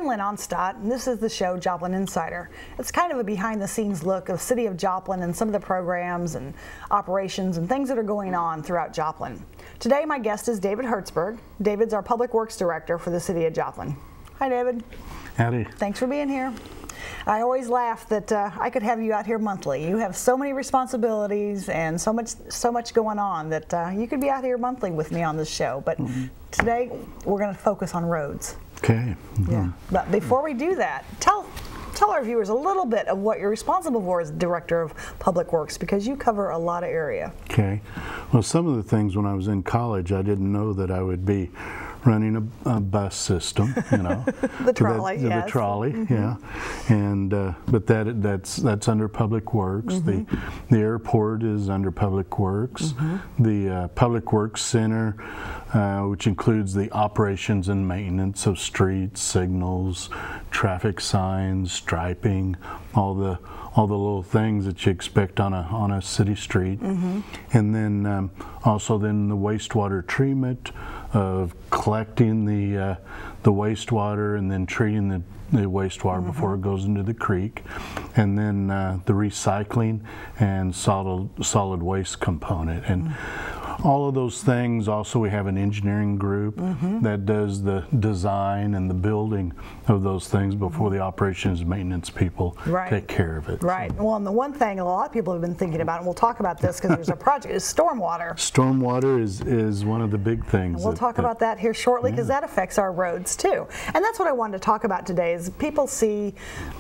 Lynn Onstot, and this is the show Joplin Insider. It's kind of a behind-the-scenes look of City of Joplin and some of the programs and operations and things that are going on throughout Joplin. Today my guest is David Hertzberg. David's our Public Works Director for the City of Joplin. Hi, David. Howdy. Thanks for being here. I always laugh that I could have you out here monthly. You have so many responsibilities and so much going on that you could be out here monthly with me on this show. But today we're going to focus on roads. Okay. Yeah. But before we do that, tell our viewers a little bit of what you're responsible for as Director of Public Works, because you cover a lot of area. Okay. Well, some of the things when I was in college, I didn't know that I would be running a bus system, you know. The trolley, yes. The trolley, yeah. And but that's under Public Works. The airport is under Public Works. The Public Works Center, which includes the operations and maintenance of streets, signals, traffic signs, striping, all the little things that you expect on a city street. And then also the wastewater treatment of collecting the wastewater and then treating the wastewater before it goes into the creek, and then the recycling and solid waste component. And all of those things. Also, we have an engineering group that does the design and the building of those things before the operations and maintenance people take care of it. Right. So. Well, and the one thing a lot of people have been thinking about, and we'll talk about this because there's a project, is stormwater. Stormwater is one of the big things. And we'll talk about that here shortly, because that affects our roads too. And that's what I wanted to talk about today. Is people see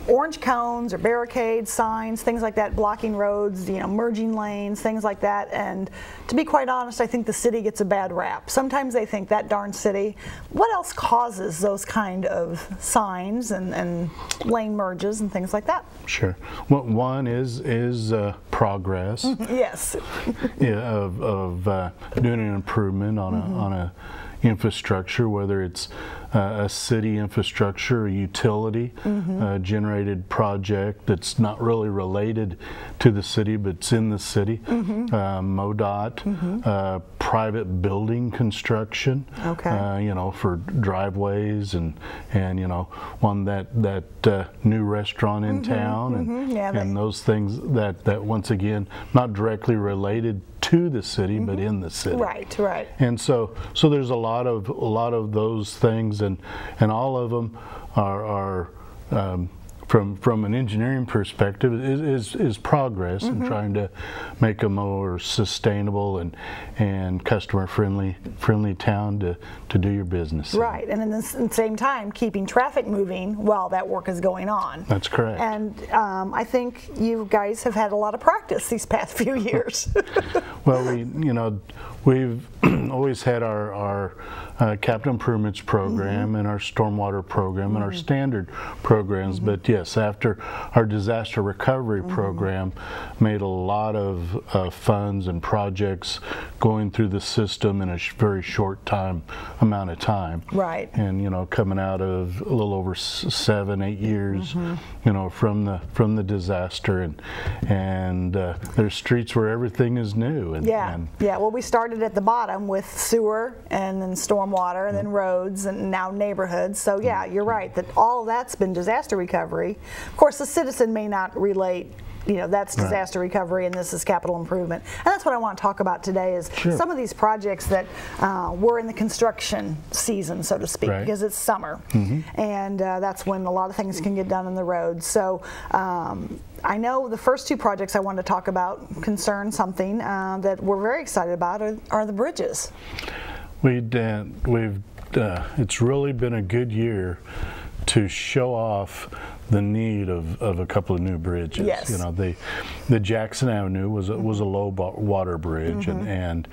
orange cones or barricades, signs, things like that blocking roads, you know, merging lanes, things like that. And to be quite honest, I think the city gets a bad rap. Sometimes they think, that darn city. What else causes those kind of signs and lane merges and things like that? Sure. Well, one is progress. Yes. Yeah, of doing an improvement on a infrastructure, whether it's a city infrastructure, a utility generated project that's not really related to the city but it's in the city, MoDOT, private building construction, you know, for driveways and you know, one that new restaurant in town and those things that once again not directly related to the city but in the city. Right, right. And so there's a lot of those things, and all of them are from an engineering perspective is progress in trying to make a more sustainable and customer friendly town to do your business. Right, and at the same time keeping traffic moving while that work is going on. That's correct. And I think you guys have had a lot of practice these past few years. Well, we've always had our capital improvements program and our stormwater program and our standard programs, but yes, after our disaster recovery program made a lot of funds and projects going through the system in a very short amount of time. Right. And you know, coming out of a little over 7-8 years, you know, from the disaster, and there's streets where everything is new. And, yeah. Well, we started at the bottom with sewer, and then stormwater, and then roads, and now neighborhoods. So yeah, you're right that all of that's been disaster recovery. Of course, the citizen may not relate. You know, that's disaster recovery and this is capital improvement. And that's what I want to talk about today is some of these projects that were in the construction season, so to speak, because it's summer. And that's when a lot of things can get done on the road. So I know the first two projects I wanted to talk about concern something that we're very excited about are the bridges. It's really been a good year to show off the need of a couple of new bridges. Yes. You know, the Jackson Avenue was a low water bridge, and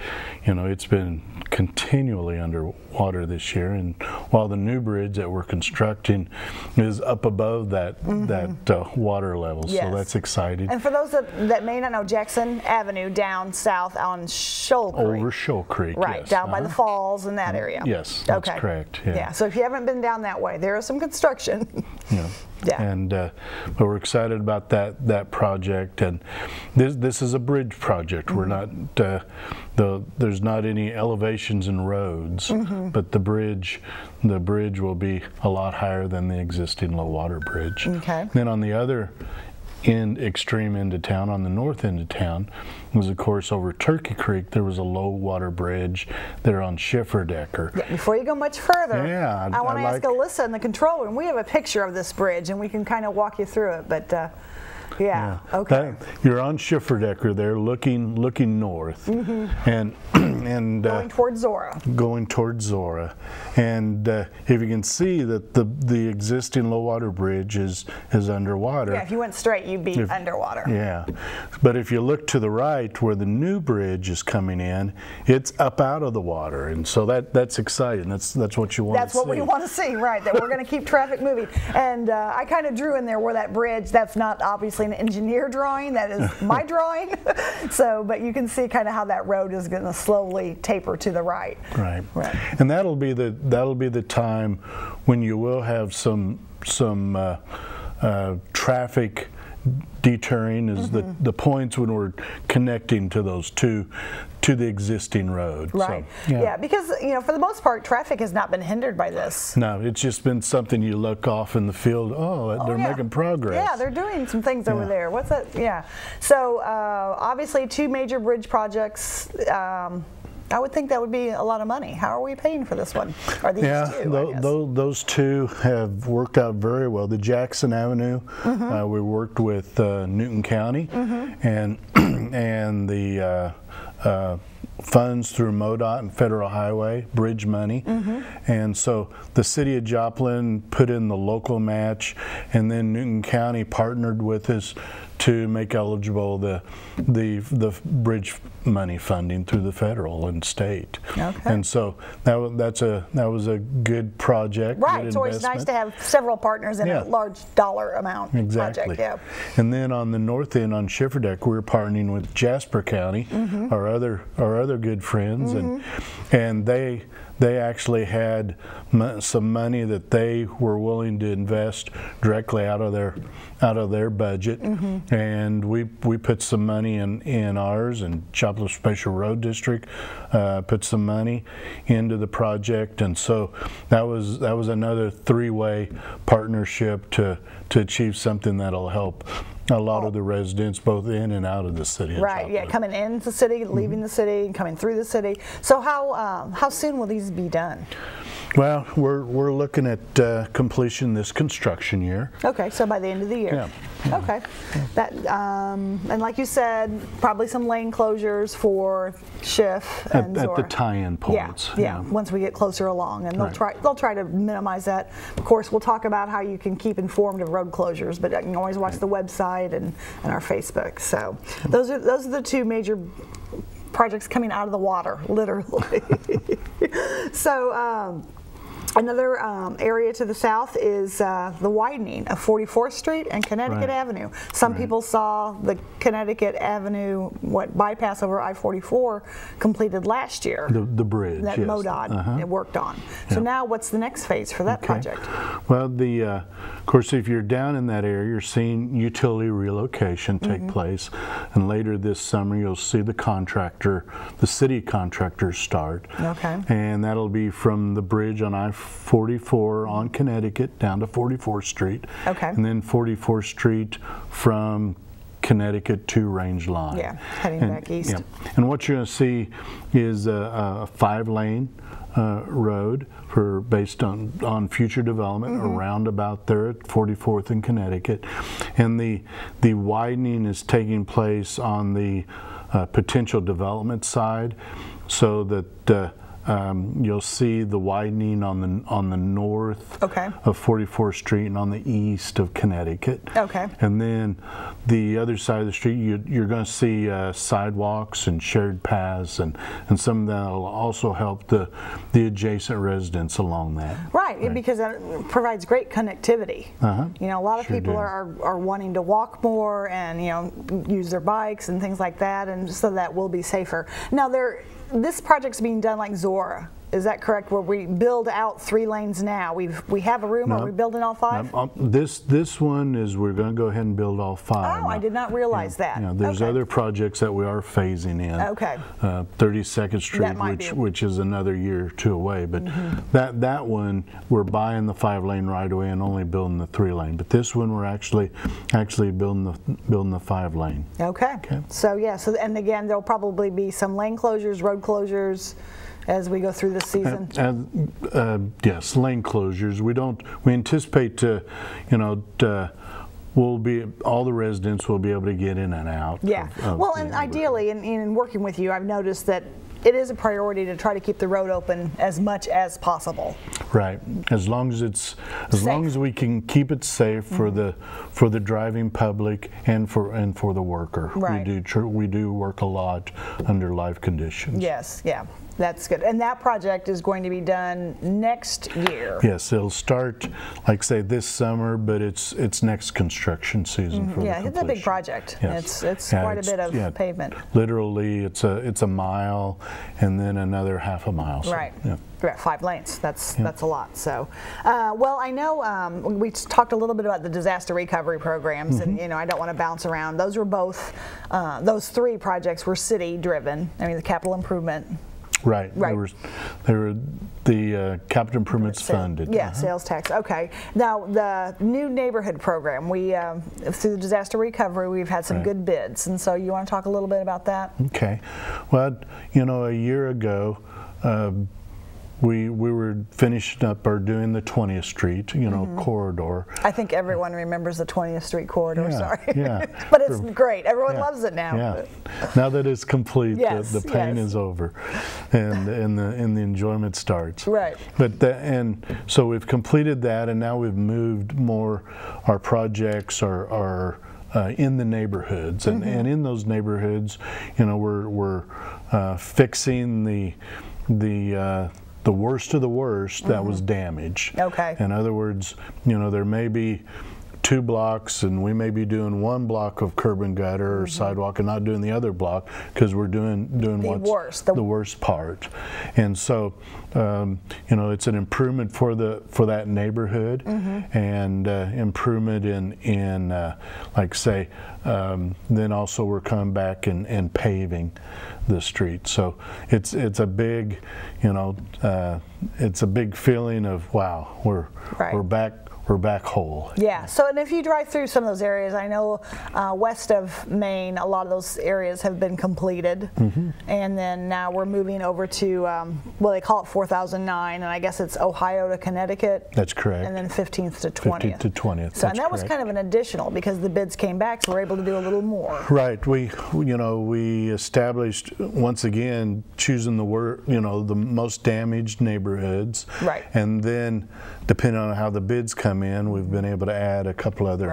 you know, it's been continually underwater this year. And while the new bridge that we're constructing is up above that water level, so that's exciting. And for those that may not know, Jackson Avenue down south on Shoal Creek. Over Shoal Creek, right, down by the falls in that area. Yes, that's correct. Yeah. So if you haven't been down that way, there is some construction. Yeah. And but we're excited about that project, and this is a bridge project. We're not there's not any elevations in roads, but the bridge will be a lot higher than the existing low water bridge. Okay. Then on the other extreme end of town, on the north end of town, was of course over Turkey Creek. There was a low water bridge there on Schifferdecker. Yeah, before you go much further, I want to ask Alyssa in the control room. We have a picture of this bridge, and we can kind of walk you through it. But yeah, okay. You're on Schifferdecker there, looking north, and going towards Zora. Going towards Zora, and if you can see that the existing low water bridge is underwater. Yeah, if you went straight, you'd be underwater. Yeah, but if you look to the right where the new bridge is coming in, it's up out of the water, and so that's exciting. That's what you want. That's what we want to see, right? That we're going to keep traffic moving. And I kind of drew in there where that bridge. That's not obviously an engineer drawing, that is my drawing. So, but you can see kind of how that road is going to slowly taper to the right. Right. And that'll be the time when you will have some traffic deterring is the points when we're connecting to those to the existing road. Right. So, yeah, because for the most part, traffic has not been hindered by this. No, it's just been something you look off in the field. They're making progress. Yeah, they're doing some things over there. What's that? Yeah. So obviously, 2 major bridge projects. I would think that would be a lot of money. How are we paying for this one? Or these two? Those 2 have worked out very well. The Jackson Avenue, we worked with Newton County, and the funds through MoDOT and Federal Highway bridge money, and so the city of Joplin put in the local match, and then Newton County partnered with us to make eligible the bridge money funding through the federal and state. Okay. And so that was a good project. Right. It's always nice to have several partners in a large dollar amount project. Yeah. And then on the north end on Schifferdeck, we're partnering with Jasper County, our other good friends, and they actually had some money that they were willing to invest directly out of their budget, and we put some money in ours, and Joplin Special Road District put some money into the project, and so that was another 3-way partnership to achieve something that'll help a lot of the residents both in and out of the city. Right, yeah, coming into the city, leaving the city, and coming through the city. So how soon will these be done? Well, we're looking at completion this construction year. Okay, so by the end of the year. Yeah. Okay. That and like you said, probably some lane closures for Schiff and at the tie-in points. Yeah. Once we get closer along, and they'll try to minimize that. Of course, we'll talk about how you can keep informed of road closures, but you can always watch the website and our Facebook. So those are the 2 major projects coming out of the water, literally. So. Another area to the south is the widening of 44th Street and Connecticut Avenue. Some people saw the Connecticut Avenue bypass over I-44 completed last year. The bridge that MoDOT worked on. So now what's the next phase for that project? Well, of course, if you're down in that area, you're seeing utility relocation take place, and later this summer you'll see the city contractors start. Okay. And that'll be from the bridge on I-44 on Connecticut down to 44th Street. Okay. And then 44th Street from Connecticut to Range Line. Yeah, heading back east. Yeah. And what you're going to see is a 5-lane road based on future development around about there at 44th and Connecticut, and the widening is taking place on the potential development side, so that you'll see the widening on the north of 44th Street and on the east of Connecticut. Okay. And then the other side of the street, you're going to see sidewalks and shared paths, and some of that will also help the adjacent residents along that. Right, because that provides great connectivity. A lot of people are wanting to walk more and use their bikes and things like that, and so that will be safer. Now this project's being done like Zora. Is that correct? Where we build out 3 lanes now? We have a room. No. Are we building all 5? This one is we're going to go ahead and build all 5. Oh, I did not realize that. Yeah, there's other projects that we are phasing in. Okay. 32nd Street, which is another year or 2 away, but that one we're buying the 5-lane right away and only building the 3-lane. But this one we're actually building the 5-lane. Okay. So yeah. So and again, there'll probably be some lane closures, road closures, as we go through this season. Yes, lane closures. We anticipate to, all the residents will be able to get in and out. Yeah. Well, and ideally, in working with you, I've noticed that it is a priority to try to keep the road open as much as possible. Right. As long as we can keep it safe for the driving public and for the worker. Right. We do work a lot under live conditions. Yes. Yeah. That's good. And that project is going to be done next year. Yes, it'll start, like say, this summer, but it's next construction season for the completion. It's a big project. Yes. It's quite a bit of pavement. Literally, it's a mile and then another half a mile. So, right. Yeah. We're at 5 lanes. That's a lot. So, well, I know we talked a little bit about the disaster recovery programs, and I don't want to bounce around. Those were both those 3 projects were city driven. I mean, the capital improvement. Right. They were the capital improvements funded. Yeah, sales tax. Okay. Now the new neighborhood program. We through the disaster recovery, we've had some good bids, and so you want to talk a little bit about that? Okay. Well, a year ago. We were finishing up or doing the 20th Street, corridor. I think everyone remembers the 20th Street corridor. Yeah, sorry, yeah. But it's great. Everyone loves it now. Yeah. Now that it's complete, the pain is over, and the enjoyment starts. Right. But so we've completed that, and now we've moved more. Our projects are in the neighborhoods, and in those neighborhoods, we're fixing the worst of the worst that was damaged. Okay. In other words, there may be 2 blocks and we may be doing 1 block of curb and gutter or sidewalk and not doing the other block because we're doing what's the worst part. And so it's an improvement for that neighborhood and improvement in like say then also we're coming back and paving the street. So it's a big it's a big feeling of wow, we're back whole. Yeah. So, and if you drive through some of those areas, I know west of Maine, a lot of those areas have been completed, and then now we're moving over to well, they call it 4009, and I guess it's Ohio to Connecticut. That's correct. And then 15th to 20th. 15th to 20th. So, and that was kind of an additional because the bids came back, so we're able to do a little more. Right. We established once again choosing the most damaged neighborhoods. Right. And then depending on how the bids come in, we've been able to add a couple other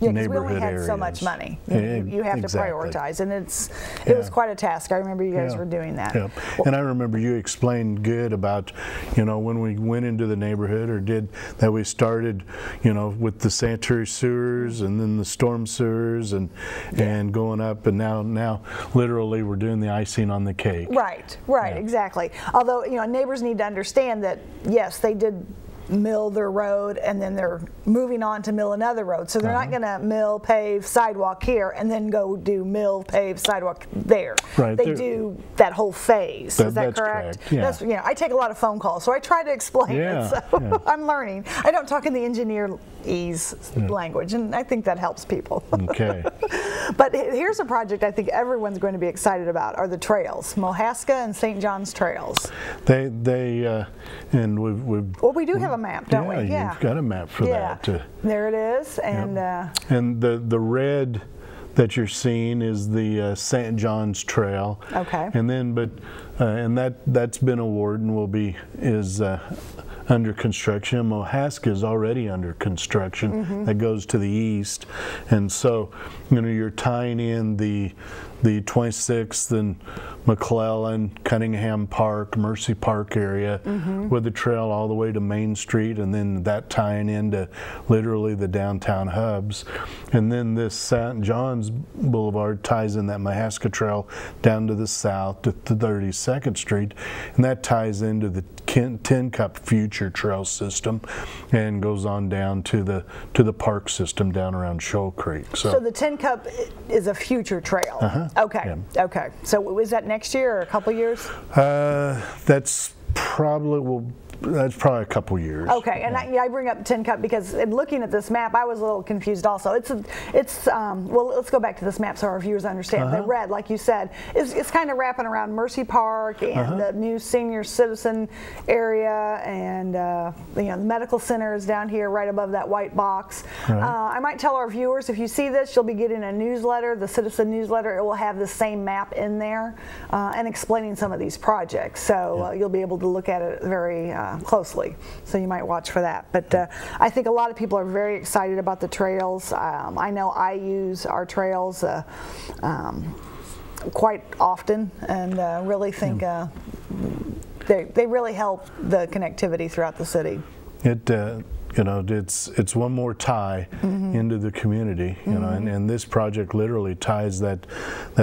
neighborhood we only had areas. So much money. You have to prioritize, and it was quite a task. I remember you guys were doing that. Yeah. Well, and I remember you explained good about when we went into the neighborhood that we started with the sanitary sewers and then the storm sewers and going up, and now literally we're doing the icing on the cake. Right, exactly. Although neighbors need to understand that yes, they did mill their road and then they're moving on to mill another road, so they're not going to mill, pave, sidewalk here and then go do mill, pave, sidewalk there. Right. They do that whole phase. Is that correct? Yeah. That's, I take a lot of phone calls, so I try to explain it. So I'm learning. I don't talk in the engineerese language, and I think that helps people. Okay. But here's a project I think everyone's going to be excited about: are the trails, Mohaska and St. John's trails. And we do have a map, don't we? Yeah, you've got a map for that. There it is, and and the red that you're seeing is the St. John's Trail. Okay. And then, and that's been awarded and is under construction. Mohaska is already under construction. That goes to the east, and so you're tying in the 26th and McClellan, Cunningham Park, Mercy Park area, with the trail all the way to Main Street, and then that tying into literally the downtown hubs. And then this St. John's Boulevard ties in that Mahaska Trail down to the south to 32nd Street, and that ties into the Tin Cup Future Trail system and goes on down to the park system down around Shoal Creek. So the Tin Cup is a future trail. Okay. Yeah. Okay. So is that next year or a couple years? That's probably that's probably a couple years. Okay, and I bring up Tin Cup because in looking at this map, I was a little confused also. Well, let's go back to this map so our viewers understand. The red, like you said, it's kind of wrapping around Mercy Park and the new senior citizen area, and the medical center is down here right above that white box. I might tell our viewers, if you see this, you'll be getting a newsletter, the Citizen newsletter. It will have the same map in there and explaining some of these projects. So you'll be able to look at it very closely, so you might watch for that. But I think a lot of people are very excited about the trails. I know I use our trails quite often, and really think they really help the connectivity throughout the city. It's one more tie into the community, and this project literally ties that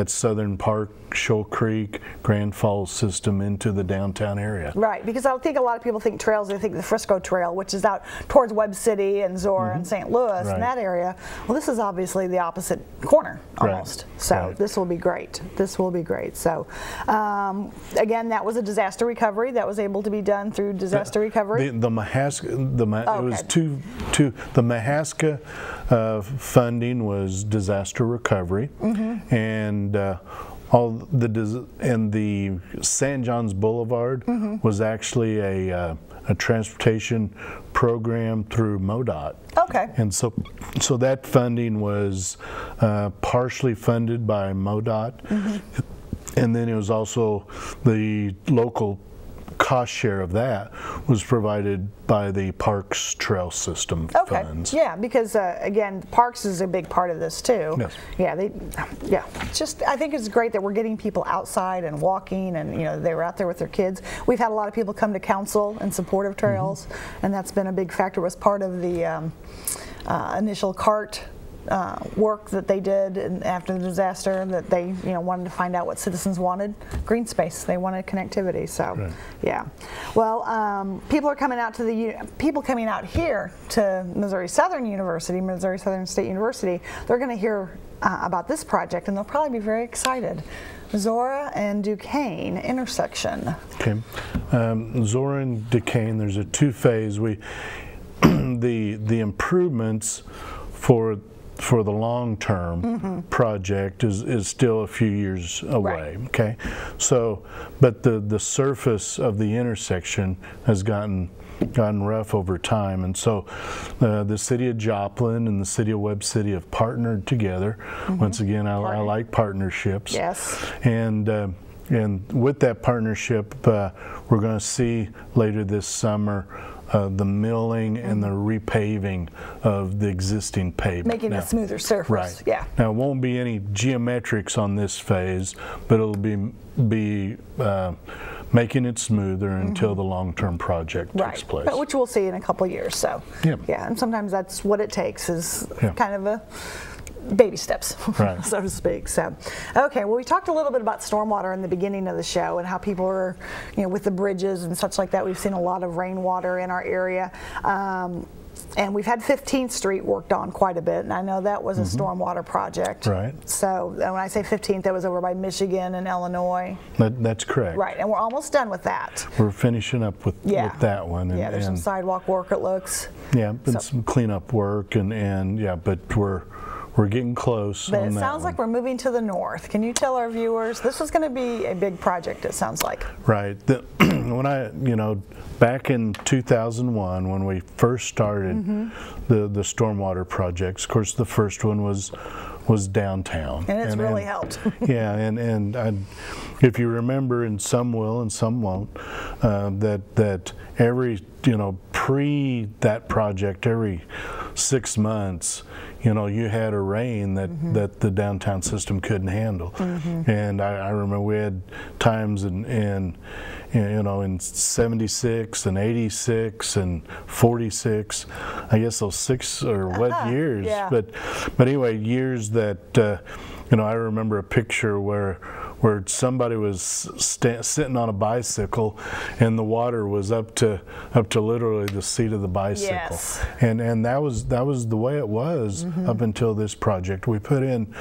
Southern Park, Shoal Creek, Grand Falls system into the downtown area. Right, because I think a lot of people think trails, they think the Frisco Trail, which is out towards Webb City and Zora and St. Louis and that area. Well, this is obviously the opposite corner almost. So this will be great. This will be great. So again, that was a disaster recovery that was able to be done through disaster recovery. The Mahaska, it was the Mahaska funding was disaster recovery, and the St. John's Boulevard was actually a transportation program through MoDOT. Okay. And so that funding was partially funded by MoDOT, and then it was also the local cost share of that was provided by the Parks Trail System funds. Yeah, because again, Parks is a big part of this too. Yes. I think it's great that we're getting people outside and walking, and they were out there with their kids. We've had a lot of people come to council in support of trails, and that's been a big factor. It was part of the initial CART work that they did after the disaster, that they wanted to find out what citizens wanted. Green space, they wanted connectivity. So yeah, well, people are coming out here to Missouri Southern University, Missouri Southern State University. They're going to hear about this project, and they'll probably be very excited. Zora and Duquesne intersection. Okay, Zora and Duquesne, there's a two-phase. The improvements for the long-term project is still a few years away. Okay, so but the surface of the intersection has gotten rough over time, and so the city of Joplin and the city of Webb City have partnered together. Once again, I like partnerships. Yes. And with that partnership, we're going to see later this summer the milling and the repaving of the existing pavement. Making a smoother surface. Right. Yeah. Now, it won't be any geometrics on this phase, but it'll be making it smoother until the long-term project takes place. But which we'll see in a couple years. So yeah, and sometimes that's what it takes, is kind of a baby steps, so to speak. So, okay, well, we talked a little bit about stormwater in the beginning of the show and how people are, with the bridges and such like that. We've seen a lot of rainwater in our area. And we've had 15th Street worked on quite a bit, and I know that was a stormwater project. Right. So when I say 15th, that was over by Michigan and Illinois. That's correct. Right, and we're almost done with that. We're finishing up with that one. And, there's some sidewalk work, it looks. Yeah, and some cleanup work, and but we're getting close. But it sounds like we're moving to the north. Can you tell our viewers, this is going to be a big project, it sounds like. Right. When back in 2001, when we first started the stormwater projects, of course the first one was downtown. And it's really helped. Yeah, and if you remember, and some will and some won't, that every pre that project, every 6 months, you know, you had a rain that the downtown system couldn't handle. And I remember we had times in you know, in 76 and 86 and 46, I guess those 6 or what years, yeah. but anyway, years that you know, I remember a picture where somebody was sitting on a bicycle and the water was up to literally the seat of the bicycle. Yes. And that was the way it was up until this project. We put in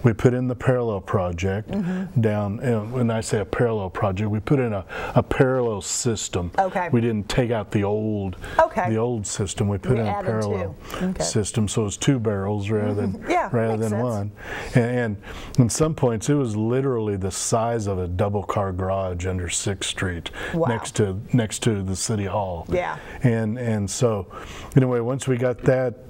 the parallel project down, and when I say a parallel project, we put in a parallel system. Okay. We didn't take out the old system. We put in a parallel system, so it's 2 barrels rather than one. And in some points it was literally the size of a double car garage under 6th Street. Wow. next to the city hall. Yeah. And so anyway, once we got that,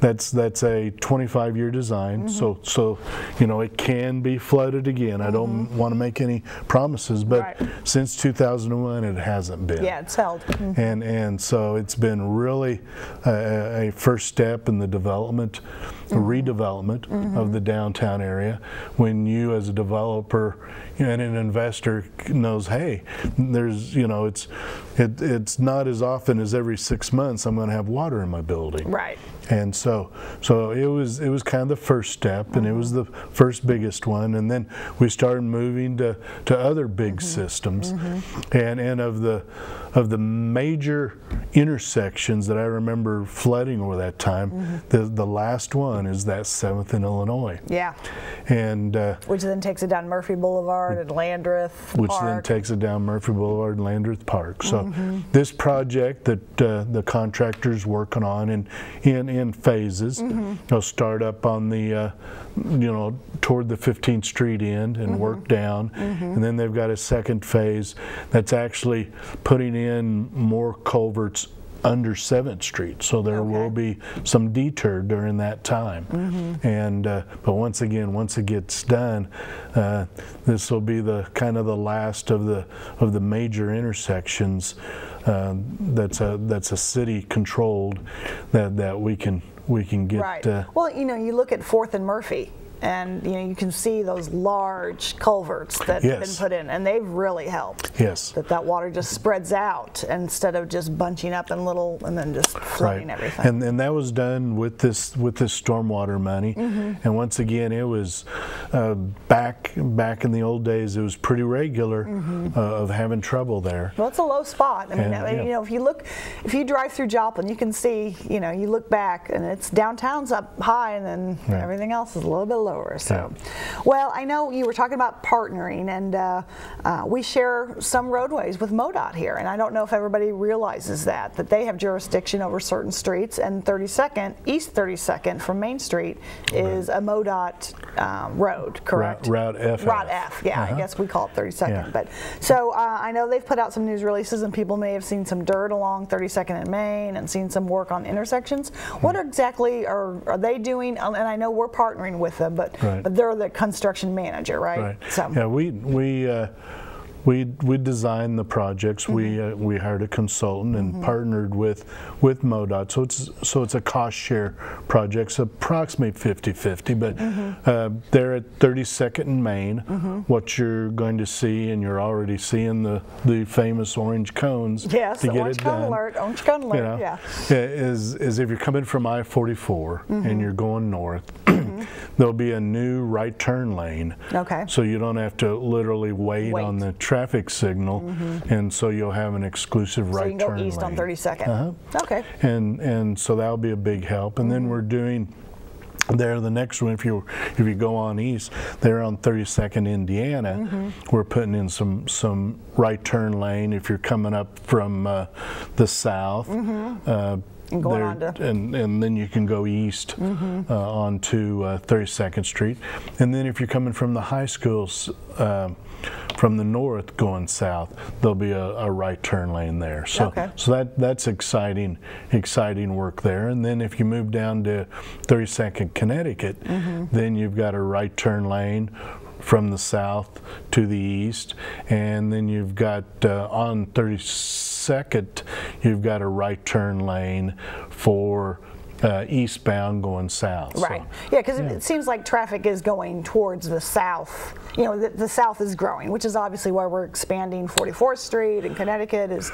that's a 25-year design. So you know, it can be flooded again. I don't want to make any promises, but since 2001 it hasn't been. Yeah, it's held. And so it's been really a first step in the development, redevelopment of the downtown area. When you as a developer and an investor knows, hey, there's, you know, it's not as often as every 6 months I'm going to have water in my building. Right. And so it was kind of the first step, and it was the first biggest one, and then we started moving to other big systems, and of the major intersections that I remember flooding over that time, the last one is that 7th in Illinois. Yeah. And which then takes it down Murphy Boulevard and Landreth which Park. then takes it down Murphy Boulevard and Landreth Park. So this project that the contractor's working on in phases, they'll start up on the you know, toward the 15th Street end and work down, and then they've got a second phase that's actually putting in more culverts under 7th Street, so there will be some detour during that time. And but once again, once it gets done, this will be the kind of the last of the major intersections that's a city controlled that we can get. Right. Well, you know, you look at 4th and Murphy, and you know, you can see those large culverts that have been put in, and they've really helped. Yes. That water just spreads out instead of just bunching up in little and then just flooding everything. And that was done with this stormwater money. And once again, it was back in the old days, it was pretty regular of having trouble there. Well, it's a low spot. I mean, you know, if you drive through Joplin, you can see, you know, you look back and it's downtown's up high, and then everything else is a little bit lower. So, well, I know you were talking about partnering, and we share some roadways with MoDOT here, and I don't know if everybody realizes that they have jurisdiction over certain streets, and 32nd, East 32nd from Main Street is a MoDOT road, correct? Route F. Route F, yeah, I guess we call it 32nd. But so I know they've put out some news releases, and people may have seen some dirt along 32nd and Main and seen some work on intersections. What exactly are they doing? And I know we're partnering with them, but they're the construction manager, right? So. Yeah, we designed the projects. We hired a consultant and partnered with MoDOT. So it's a cost share project. It's approximately 50-50, but they're at 32nd and Main. What you're going to see, and you're already seeing the famous orange cones. Yes, to get orange it cone done. alert. Orange cone alert. You know, yeah. Is if you're coming from I-44 and you're going north, there'll be a new right turn lane. Okay. So you don't have to literally wait. on the traffic signal, and so you'll have an exclusive right turn lane. So you can go east on 32nd. Okay. And so that'll be a big help. And then we're doing there the next one, if you go on east, they're on 32nd Indiana. We're putting in some right turn lane if you're coming up from the south. And going on to and then you can go east onto 32nd Street, and then if you're coming from the high schools from the north going south, there'll be a right turn lane there. So that's exciting work there. And then if you move down to 32nd Connecticut, then you've got a right turn lane from the south to the east, and then you've got on 32nd, you've got a right turn lane for eastbound going south. Right. So, yeah, because it seems like traffic is going towards the south. You know, the south is growing, which is obviously why we're expanding 44th Street in Connecticut. There's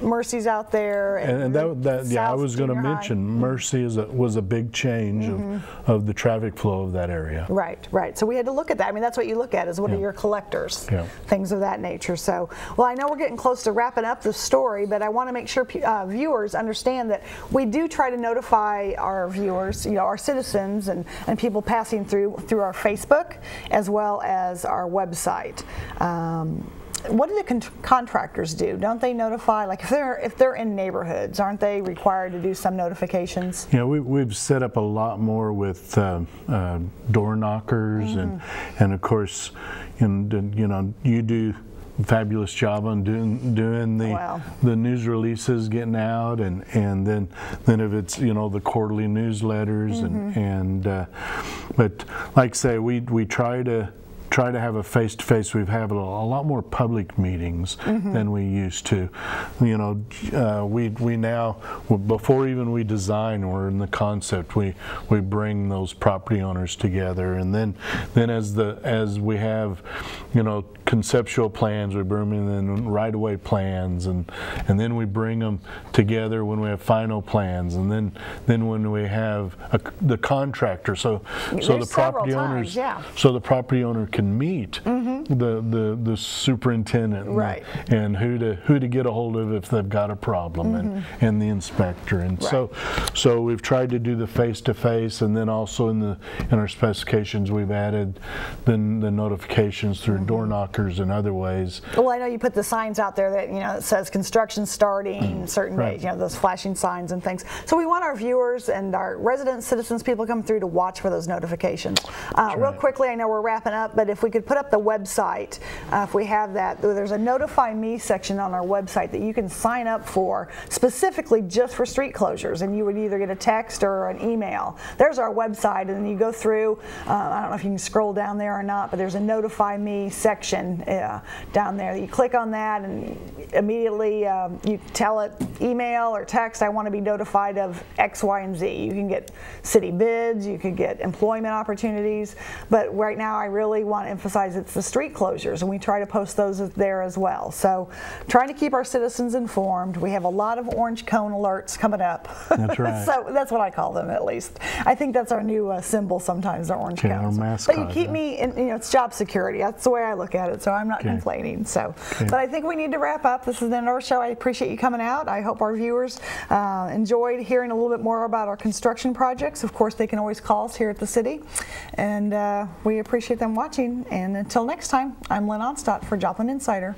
Mercy's out there. And that yeah, I was going to mention Mercy was a big change of the traffic flow of that area. Right, right. So we had to look at that. I mean, that's what you look at is what are your collectors, things of that nature. So, well, I know we're getting close to wrapping up the story, but I want to make sure viewers understand that we do try to notify our viewers, our citizens and people passing through our Facebook as well as our website. What do the contractors do? Don't they notify? Like if they're in neighborhoods, aren't they required to do some notifications? Yeah, we've set up a lot more with door knockers and of course, you do fabulous job on doing the news releases getting out and then if it's the quarterly newsletters but like I say we try to have a face-to-face. We've had a lot more public meetings than we used to. We now, before even we design or in the concept, we bring those property owners together, and then as we have conceptual plans, we bring them in right-of-way plans, and then we bring them together when we have final plans, and then when we have the contractor. So the property owners, so the property owner can meet the superintendent and who to get a hold of if they've got a problem and the inspector, and so we've tried to do the face-to-face, and then also in our specifications we've added the notifications through door knockers and other ways. Well, I know you put the signs out there that it says construction starting certain days, those flashing signs and things. So we want our viewers and our residents, citizens, people come through to watch for those notifications. Real quickly, I know we're wrapping up, but if we could put up the website, if we have that, there's a Notify Me section on our website that you can sign up for specifically just for street closures, and you would either get a text or an email. There's our website, and then you go through, I don't know if you can scroll down there or not, but there's a Notify Me section down there. You click on that and immediately you tell it, email or text, I want to be notified of X, Y, and Z. You can get city bids, you could get employment opportunities, but right now I really want to emphasize it's the street closures, and we try to post those there as well. So trying to keep our citizens informed. We have a lot of orange cone alerts coming up. That's right. So that's what I call them, at least. I think that's our new symbol sometimes, the orange cones. Mascot, but you keep me in, it's job security. That's the way I look at it, so I'm not complaining. So, but I think we need to wrap up. This is the end of our show. I appreciate you coming out. I hope our viewers enjoyed hearing a little bit more about our construction projects. Of course, they can always call us here at the city, and we appreciate them watching. And until next time, I'm Lynn Onstot for Joplin Insider.